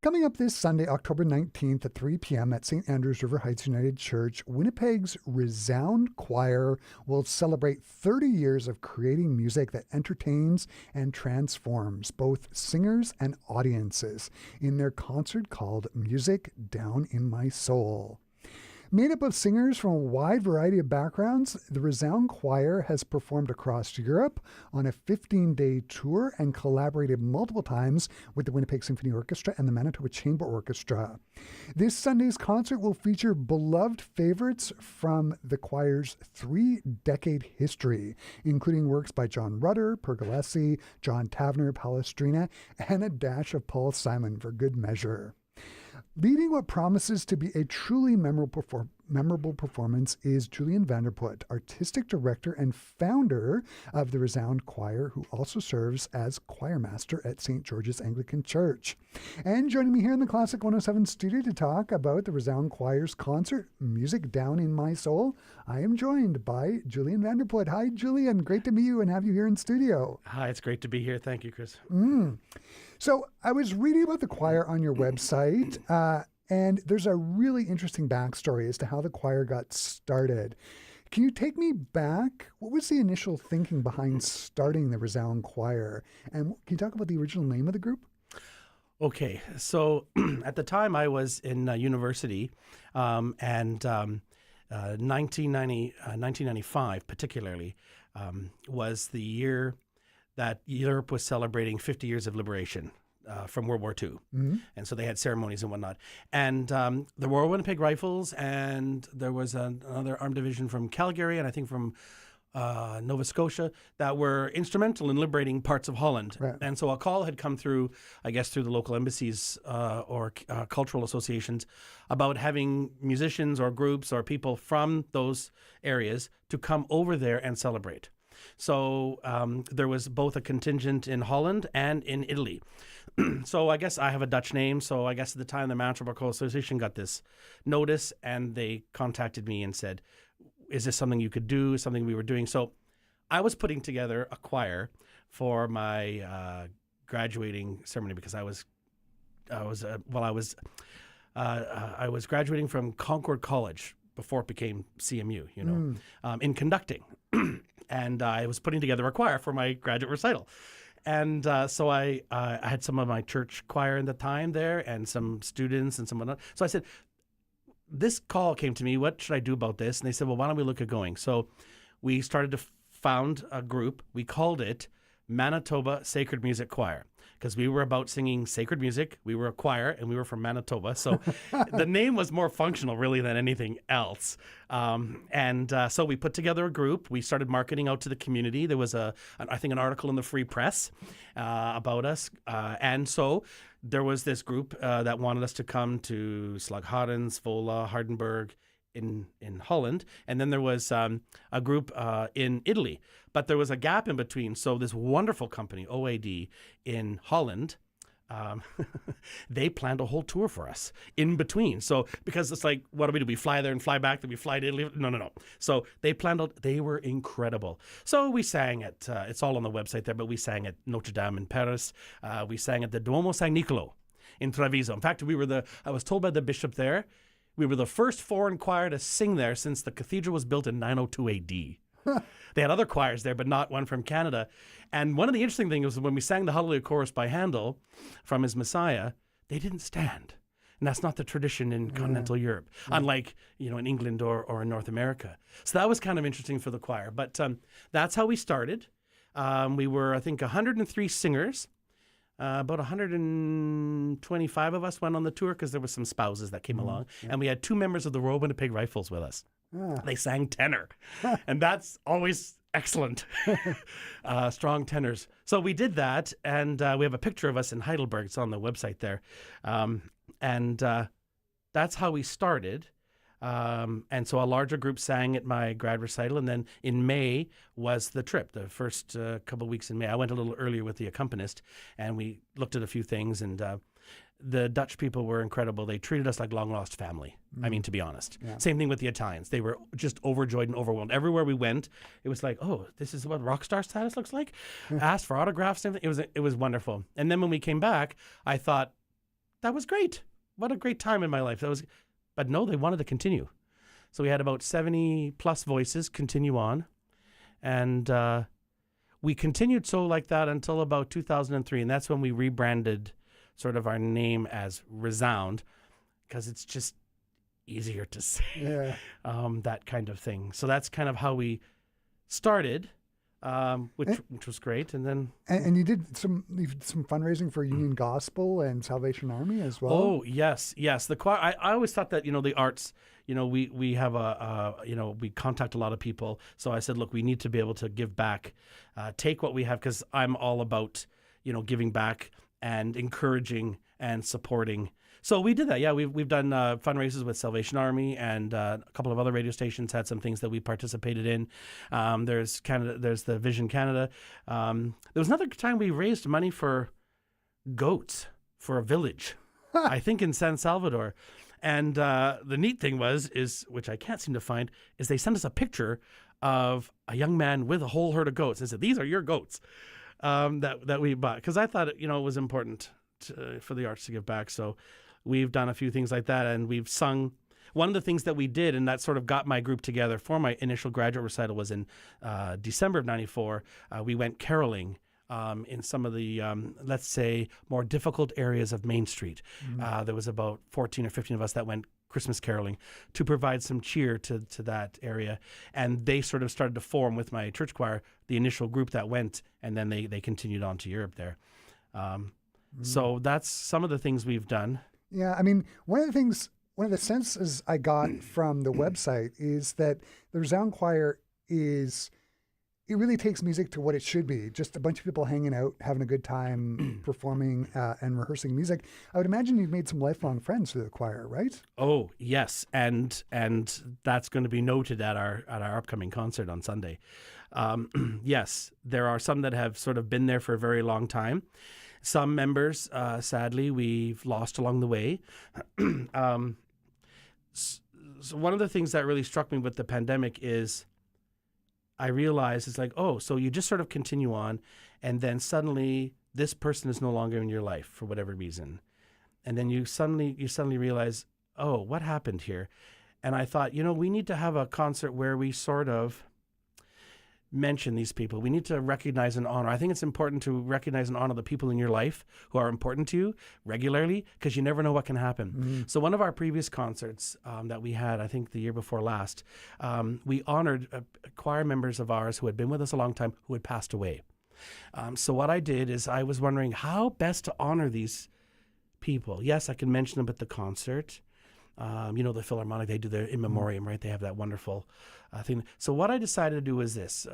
Coming up this Sunday, October 19th at 3 p.m. at St. Andrews River Heights United Church, Winnipeg's ReSound Choir will celebrate 30 years of creating music that entertains and transforms both singers and audiences in their concert called Music Down in My Soul. Made up of singers from a wide variety of backgrounds, the ReSound Choir has performed across Europe on a 15-day tour and collaborated multiple times with the Winnipeg Symphony Orchestra and the Manitoba Chamber Orchestra. This Sunday's concert will feature beloved favorites from the choir's 3-decade history, including works by John Rutter, Pergolesi, John Tavener, Palestrina, and a dash of Paul Simon for good measure. Leading what promises to be a truly memorable performance is Julian Vanderput, artistic director and founder of the ReSound Choir, who also serves as choirmaster at St. George's Anglican Church. And joining me here in the Classic 107 studio to talk about the ReSound Choir's concert, Music Down in My Soul, I am joined by Julian Vanderput. Hi, Julian. Great to meet you and have you here in studio. Hi, it's great to be here. Thank you, Chris. So I was reading about the choir on your website, and there's a really interesting backstory as to how the choir got started. Can you take me back? What was the initial thinking behind starting the ReSound Choir? And can you talk about the original name of the group? Okay, so at the time I was in university, and 1995 particularly was the year that Europe was celebrating 50 years of liberation from World War II. Mm-hmm. And so they had ceremonies and whatnot. And the Royal Winnipeg Rifles, and there was another armed division from Calgary, and I think from Nova Scotia, that were instrumental in liberating parts of Holland. Right. And so a call had come through, I guess, through the local embassies or cultural associations about having musicians or groups or people from those areas to come over there and celebrate. So there was both a contingent in Holland and in Italy. So I guess I have a Dutch name. So I guess at the time the Manitoba Association got this notice and they contacted me and said, is this something you could do, something we were doing? So I was putting together a choir for my graduating ceremony because I was graduating from Concord College before it became CMU, in conducting. And I was putting together a choir for my graduate recital. And so I had some of my church choir in the time there and some students and some whatnot. So I said, this call came to me, what should I do about this? And they said, well, why don't we look at going? So we started to found a group. We called it Manitoba Sacred Music Choir because we were about singing sacred music. We were a choir and we were from Manitoba. So the name was more functional really than anything else. So we put together a group. We started marketing out to the community. There was I think an article in the Free Press about us. And so there was this group that wanted us to come to Slagharen, Zwolle, Hardenberg, in Holland, and then there was a group in Italy, but there was a gap in between. So this wonderful company, OAD, in Holland, they planned a whole tour for us in between. So because it's like, what do? We fly there and fly back, then we fly to Italy? No. So they planned they were incredible. So we sang at, it's all on the website there, but we sang at Notre Dame in Paris. We sang at the Duomo San Nicolo in Treviso. In fact, I was told by the bishop there, we were the first foreign choir to sing there since the cathedral was built in 902 AD. They had other choirs there, but not one from Canada. And one of the interesting things was when we sang the Hallelujah Chorus by Handel from his Messiah, they didn't stand. And that's not the tradition in continental Europe, unlike in England or in North America. So that was kind of interesting for the choir. But that's how we started. We were, I think, 103 singers. About 125 of us went on the tour because there were some spouses that came along. Yeah. And we had 2 members of the Royal Winnipeg Rifles with us. They sang tenor. And that's always excellent. Strong tenors. So we did that. And we have a picture of us in Heidelberg. It's on the website there. And that's how we started. And so a larger group sang at my grad recital, and then in May was the trip, the first couple of weeks in May. I went a little earlier with the accompanist, and we looked at a few things, and the Dutch people were incredible. They treated us like long-lost family, I mean, to be honest. Yeah. Same thing with the Italians. They were just overjoyed and overwhelmed. Everywhere we went, it was like, oh, this is what rock star status looks like? Asked for autographs and everything. It was wonderful. And then when we came back, I thought, that was great. What a great time in my life. But no, they wanted to continue. So we had about 70 plus voices continue on. And we continued so like that until about 2003. And that's when we rebranded sort of our name as ReSound, because it's just easier to say, that kind of thing. So that's kind of how we started, which was great. And then and you did some fundraising for Union Gospel and Salvation Army as well. Oh yes. The choir. I always thought that the arts. We have we contact a lot of people. So I said, look, we need to be able to give back, take what we have, because I'm all about giving back and encouraging and supporting. So we did that. Yeah, we've done fundraisers with Salvation Army, and a couple of other radio stations had some things that we participated in. There's the Vision Canada. There was another time we raised money for goats for a village, I think in San Salvador. And the neat thing is, which I can't seem to find, is they sent us a picture of a young man with a whole herd of goats. They said, these are your goats that we bought. Because I thought it was important for the arts to give back. So we've done a few things like that, and we've sung. One of the things that we did, and that sort of got my group together for my initial graduate recital, was in December of '94. We went caroling in some of the, let's say, more difficult areas of Main Street. There was about 14 or 15 of us that went Christmas caroling to provide some cheer to that area. And they sort of started to form with my church choir, the initial group that went, and then they continued on to Europe there. So that's some of the things we've done. Yeah, I mean, one of the senses I got from the website is that the ReSound Choir it really takes music to what it should be. Just a bunch of people hanging out, having a good time, performing and rehearsing music. I would imagine you've made some lifelong friends through the choir, right? Oh, yes. And that's going to be noted at our upcoming concert on Sunday. Yes, there are some that have sort of been there for a very long time. Some members, sadly, we've lost along the way. So one of the things that really struck me with the pandemic is I realized it's like, oh, so you just sort of continue on, and then suddenly this person is no longer in your life for whatever reason. And then you suddenly realize, oh, what happened here? And I thought, we need to have a concert where we sort of mention these people. We need to recognize and honor. I think it's important to recognize and honor the people in your life who are important to you regularly, because you never know what can happen. So one of our previous concerts that we had, I think the year before last, we honored choir members of ours who had been with us a long time who had passed away. So what I did is I was wondering how best to honor these people. Yes, I can mention them at the concert. The Philharmonic, they do their in memoriam, right? They have that wonderful thing. So what I decided to do was this.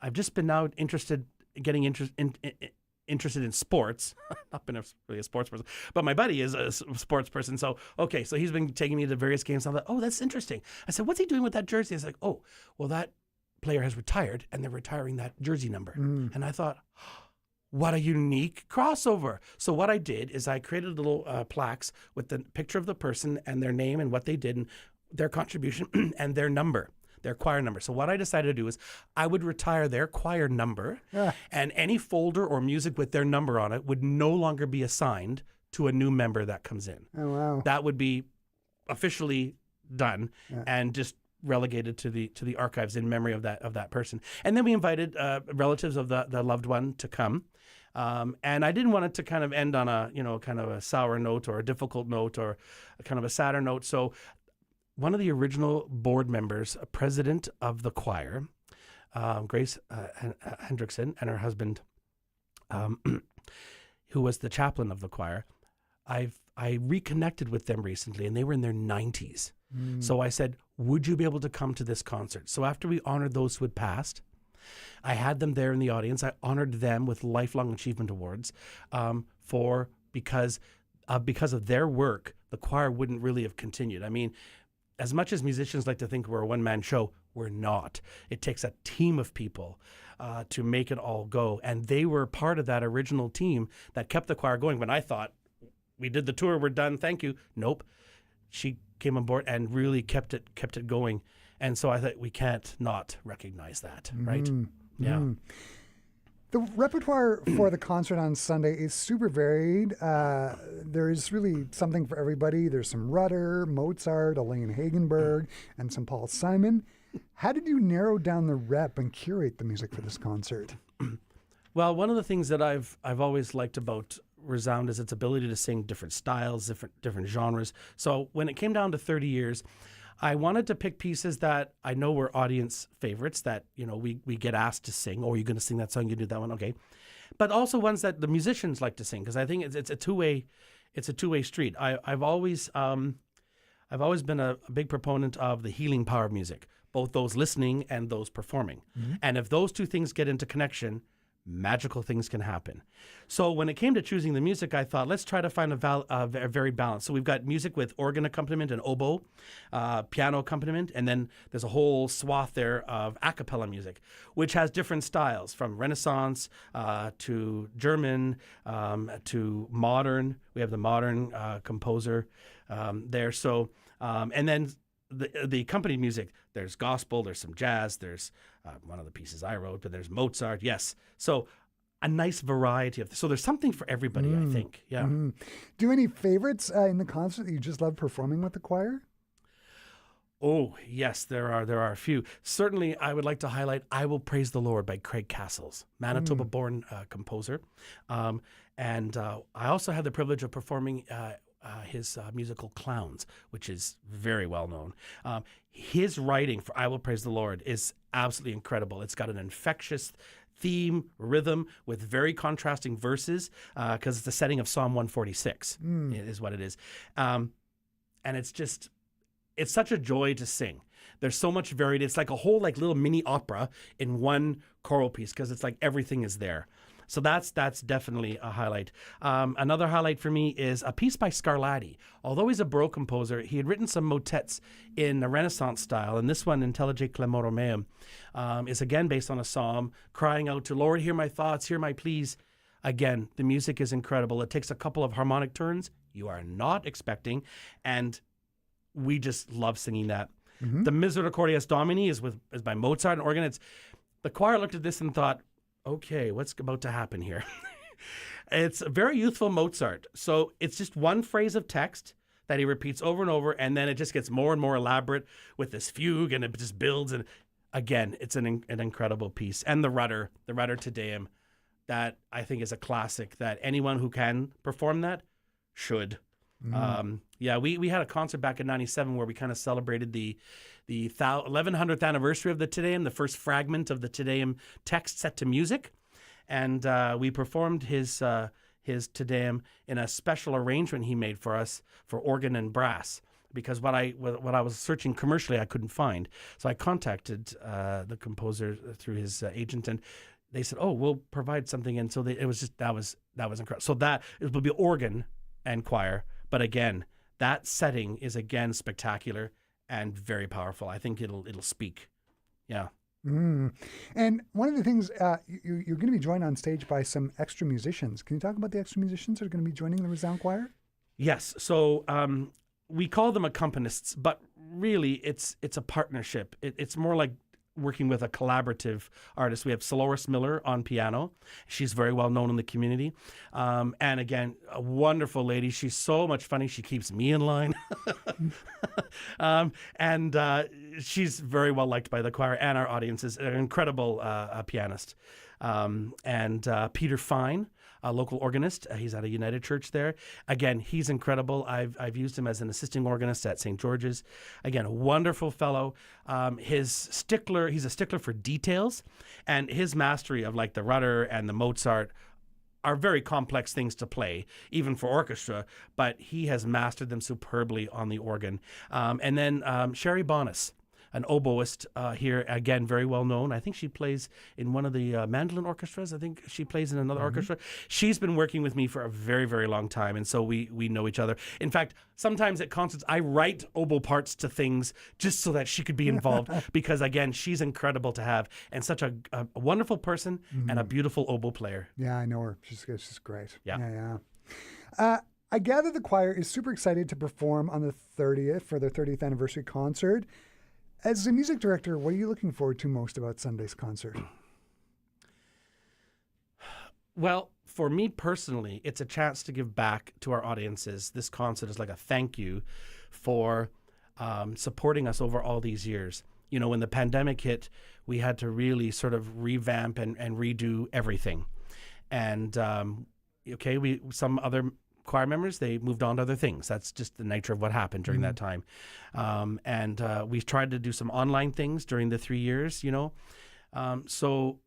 I've just been now interested in sports. Not been really a sports person, but my buddy is a sports person. So he's been taking me to various games. I thought, oh, that's interesting. I said, what's he doing with that jersey? He's like, oh, well, that player has retired, and they're retiring that jersey number. And I thought, what a unique crossover. So what I did is I created little plaques with the picture of the person and their name and what they did and their contribution and their number, their choir number. So what I decided to do is I would retire their choir number, and any folder or music with their number on it would no longer be assigned to a new member that comes in. Oh, wow. That would be officially done and just relegated to the archives in memory of that person. And then we invited relatives of the loved one to come. And I didn't want it to kind of end on a, kind of a sour note or a difficult note or a kind of a sadder note. So one of the original board members, a president of the choir, Grace Hendrickson, and her husband, who was the chaplain of the choir, I reconnected with them recently, and they were in their 90s. So I said, would you be able to come to this concert? So after we honored those who had passed, I had them there in the audience. I honored them with Lifelong Achievement Awards because of their work, the choir wouldn't really have continued. I mean, as much as musicians like to think we're a one-man show, we're not. It takes a team of people to make it all go. And they were part of that original team that kept the choir going. When I thought, we did the tour, we're done, thank you. Nope. She came on board and really kept it going. And so I thought we can't not recognize that, right? Yeah. The repertoire for the concert on Sunday is super varied. There is really something for everybody. There's some Rutter, Mozart, Elaine Hagenberg, and some Paul Simon. How did you narrow down the rep and curate the music for this concert? Well, one of the things that I've always liked about ReSound is its ability to sing different styles, different genres. So when it came down to 30 years, I wanted to pick pieces that I know were audience favorites that, we get asked to sing. Oh, you're going to sing that song, you do that one, okay. But also ones that the musicians like to sing, because I think it's a two-way street. I've always been a big proponent of the healing power of music, both those listening and those performing. Mm-hmm. And if those two things get into connection, magical things can happen. So when it came to choosing the music, I thought, let's try to find a varied balance. So we've got music with organ accompaniment and oboe, piano accompaniment, and then there's a whole swath there of a cappella music, which has different styles, from Renaissance to German to modern. We have the modern composer there. So, and then the accompanied music, there's gospel, there's some jazz, there's one of the pieces I wrote, but there's Mozart, yes. So a nice variety so there's something for everybody, I think. Yeah. Mm. Do any favorites in the concert that you just love performing with the choir? Oh, yes, there are a few. Certainly, I would like to highlight I Will Praise the Lord by Craig Castles, Manitoba-born composer. And I also had the privilege of performing his musical Clowns, which is very well known. His writing for I Will Praise the Lord is absolutely incredible. It's got an infectious theme, rhythm with very contrasting verses because it's the setting of Psalm 146 is what it is. And it's such a joy to sing. There's so much variety. It's like a whole little mini opera in one choral piece because it's like everything is there. So that's definitely a highlight. Another highlight for me is a piece by Scarlatti. Although he's a Baroque composer, he had written some motets in the Renaissance style, and this one, Intellige Clamorem Meum, is again based on a psalm, crying out to Lord, hear my thoughts, hear my pleas. Again, the music is incredible. It takes a couple of harmonic turns you are not expecting, and we just love singing that. Mm-hmm. The Misericordias Domini is by Mozart and organ. The choir looked at this and thought, okay, what's about to happen here? It's a very youthful Mozart. So it's just one phrase of text that he repeats over and over, and then it just gets more and more elaborate with this fugue, and it just builds. And again, it's an incredible piece. And the Rutter Te Deum, that I think is a classic that anyone who can perform that should. We had a concert back in '97 where we kind of celebrated the 1100th anniversary of the Te Deum, the first fragment of the Te Deum text set to music, and we performed his Te Deum in a special arrangement he made for us for organ and brass. Because what I was searching commercially, I couldn't find, so I contacted the composer through his agent, and they said, "Oh, we'll provide something." And so that was incredible. So that it will be organ and choir. But again, that setting is again spectacular and very powerful. I think it'll speak. Yeah. And one of the things, you're going to be joined on stage by some extra musicians. Can you talk about the extra musicians that are going to be joining the ReSound Choir? Yes. So we call them accompanists, but really it's a partnership. It's more like working with a collaborative artist. We have Soloris Miller on piano. She's very well known in the community. And again, a wonderful lady. She's so much funny. She keeps me in line. And she's very well liked by the choir and our audiences. An incredible pianist. And Peter Fine, a local organist. He's at a United Church there. Again, he's incredible. I've used him as an assisting organist at St. George's. Again, a wonderful fellow. He's a stickler for details, and his mastery of like the Rutter and the Mozart are very complex things to play, even for orchestra, but he has mastered them superbly on the organ. And then Sherry Bonas, an oboist here, again, very well known. I think she plays in one of the mandolin orchestras. I think she plays in another orchestra. She's been working with me for a very, very long time, and so we know each other. In fact, sometimes at concerts, I write oboe parts to things just so that she could be involved because, again, she's incredible to have and such a wonderful person and a beautiful oboe player. Yeah, I know her. She's great. Yeah. I gather the choir is super excited to perform on the 30th for their 30th anniversary concert. As a music director, what are you looking forward to most about Sunday's concert? Well, for me personally, it's a chance to give back to our audiences. This concert is like a thank you for supporting us over all these years. You know, when the pandemic hit, we had to really sort of revamp and redo everything. And some other choir members, they moved on to other things. That's just the nature of what happened during that time. We've tried to do some online things during the 3 years, you know. So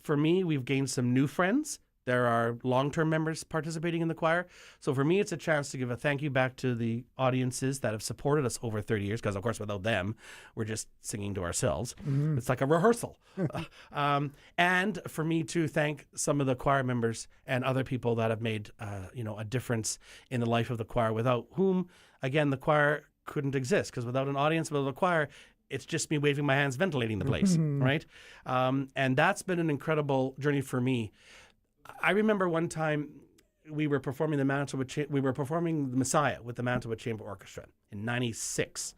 for me, we've gained some new friends. There are long-term members participating in the choir. So for me, it's a chance to give a thank you back to the audiences that have supported us over 30 years, because, of course, without them, we're just singing to ourselves. Mm-hmm. It's like a rehearsal. And for me to thank some of the choir members and other people that have made a difference in the life of the choir, without whom, again, the choir couldn't exist, because without an audience, without a choir, it's just me waving my hands, ventilating the place, right? And that's been an incredible journey for me. I remember one time we were performing the Messiah with the Manitoba Chamber Orchestra in '96,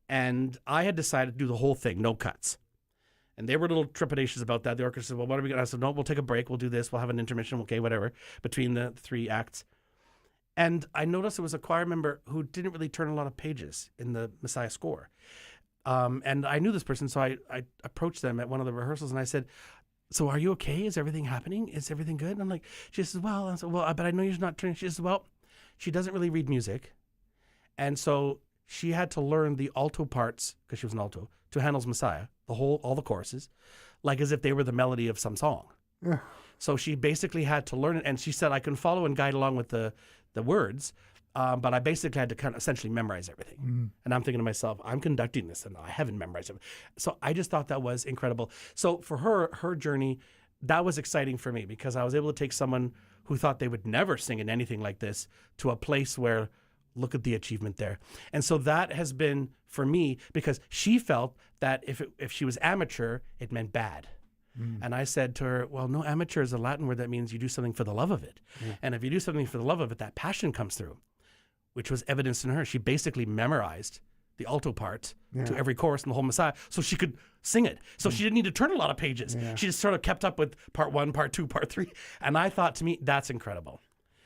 and I had decided to do the whole thing, no cuts. And they were a little trepidatious about that. The orchestra said, "Well, what are we going to?" I said, "No, we'll take a break. We'll do this. We'll have an intermission. Okay, whatever, between the 3 acts." And I noticed there was a choir member who didn't really turn a lot of pages in the Messiah score. And I knew this person, so I approached them at one of the rehearsals, and I said, "So are you okay? Is everything happening? Is everything good?" And I'm like, she says, "Well," I said, "Well, but I know you're not turning." She says, "Well, she doesn't really read music. And so she had to learn the alto parts," because she was an alto, to Handel's Messiah, all the choruses, like as if they were the melody of some song. Yeah. So she basically had to learn it. And she said, "I can follow and guide along with the words, but I basically had to kind of essentially memorize everything." Mm. And I'm thinking to myself, I'm conducting this and I haven't memorized it. So I just thought that was incredible. So for her journey, that was exciting for me, because I was able to take someone who thought they would never sing in anything like this to a place where, look at the achievement there. And so that has been for me, because she felt that if she was amateur, it meant bad. Mm. And I said to her, "Well, no, amateur is a Latin word that means you do something for the love of it. Yeah. And if you do something for the love of it, that passion comes through," which was evidenced in her. She basically memorized the alto part to every chorus in the whole Messiah so she could sing it. So she didn't need to turn a lot of pages. Yeah. She just sort of kept up with part 1, part 2, part 3. And I thought, to me, that's incredible.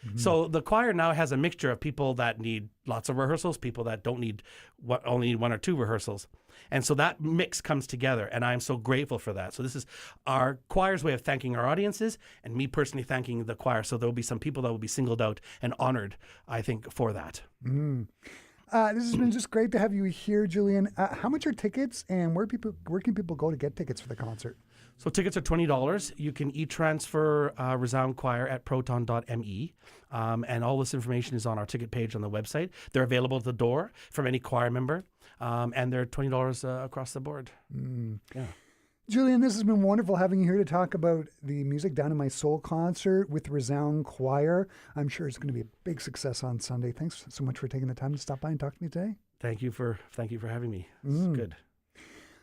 Mm-hmm. So the choir now has a mixture of people that need lots of rehearsals, people that don't need only need 1 or 2 rehearsals. And so that mix comes together, and I'm so grateful for that. So this is our choir's way of thanking our audiences, and me personally thanking the choir. So there will be some people that will be singled out and honored, I think, for that. Mm. This has been just great to have you here, Julian. How much are tickets, and where can people go to get tickets for the concert? So tickets are $20. You can e-transfer ReSound Choir at proton.me. And all this information is on our ticket page on the website. They're available at the door from any choir member. And they're $20 across the board. Mm. Yeah. Julian, this has been wonderful having you here to talk about the Music Down in My Soul concert with ReSound Choir. I'm sure it's going to be a big success on Sunday. Thanks so much for taking the time to stop by and talk to me today. Thank you for having me. It's good.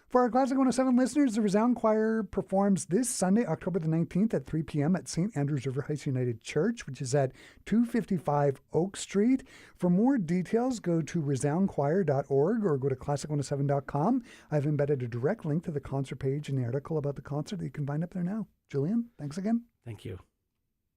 For our Classic 107 listeners, the ReSound Choir performs this Sunday, October the 19th at 3 p.m. at St. Andrews River Heights United Church, which is at 255 Oak Street. For more details, go to resoundchoir.org or go to classic107.com. I've embedded a direct link to the concert page in the article about the concert that you can find up there now. Julian, thanks again. Thank you.